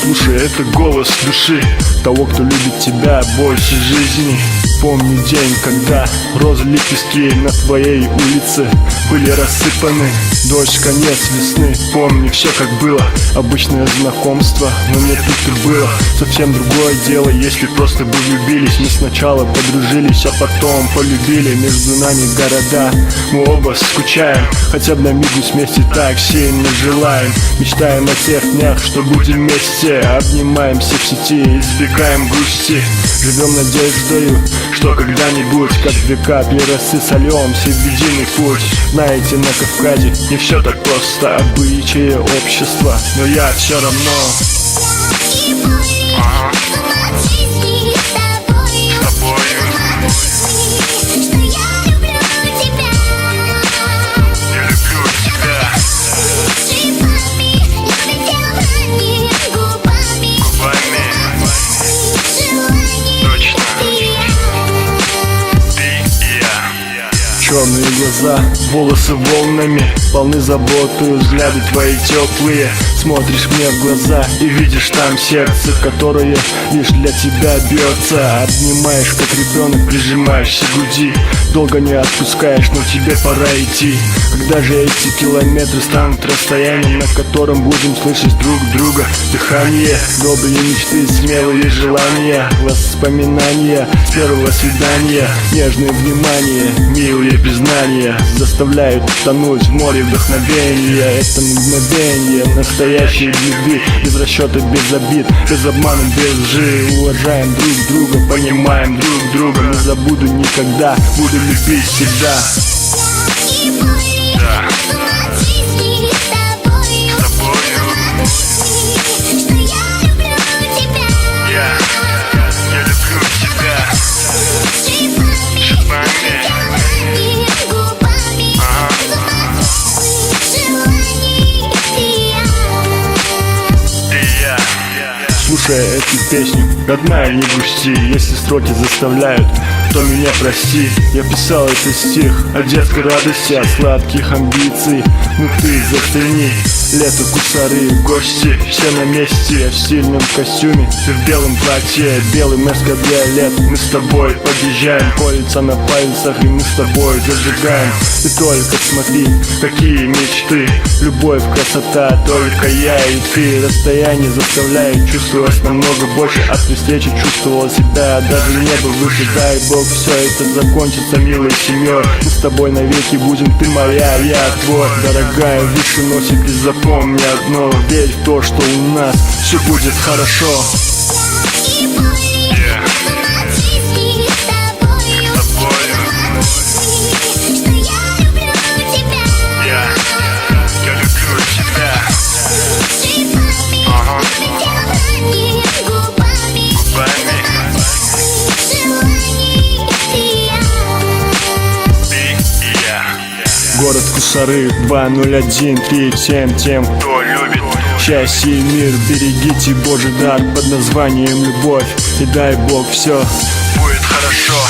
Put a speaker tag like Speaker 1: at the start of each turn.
Speaker 1: Слушай, это голос души того, кто любит тебя больше жизни. Помни день, когда розы лепестки на твоей улице были рассыпаны. Дождь, конец весны, помни все как было. Обычное знакомство, но нет, тут и было совсем другое дело. Если просто бы влюбились, мы сначала подружились, а потом полюбили. Между нами города, мы оба скучаем, хотя бы на мигнуть вместе так сильно желаем. Мечтаем о тех днях, что будем вместе, обнимаемся в сети, избегаем грусти. Живем надеждою, что когда-нибудь, как две капли росы, сольемся в единый путь. Знаете, на Кавказе не все так просто, обычаи общества, но я все равно черные глаза, волосы волнами, полны заботы, взгляды твои теплые. Смотришь мне в глаза и видишь там сердце, которое лишь для тебя бьется. Обнимаешь, как ребенок, прижимаешься к груди, долго не отпускаешь, но тебе пора идти. Когда же эти километры станут расстоянием, на котором будем слышать друг друга? Дыхание, добрые мечты, смелые желания, воспоминания с первого свидания, нежное внимание, милые признания заставляют тонуть в море вдохновения. Это мгновение настоящей любви, без расчета, без обид, без обмана, без лжи. Уважаем друг друга, понимаем друг друга. Не забуду никогда, буду любить всегда. Слушая эту песню, родная, не грусти. Если строки заставляют, то меня прости. Я писал этот стих о детской радости, о сладких амбиций. Ну ты зацени, лето, кусары, гости, все на месте. Я в стильном костюме, ты в белом платье, белый кабриолет. Мы с тобой подъезжаем, кольца на пальцах, и мы с тобой зажигаем. Ты только смотри, какие мечты, любовь, красота, только я и ты. Расстояние заставляет чувствовать намного больше. От встречи чувствовал себя даже небо выше. Дай Бог, все это закончится милой семьей. Мы с тобой навеки будем, ты моя, я твой. Дорогая, выше носик, и запомни одно: верь в то, что у нас все будет хорошо. Город Кусары, 20137. Тем, кто любит счастье и мир, берегите Божий дар под названием любовь. И дай Бог, все будет хорошо.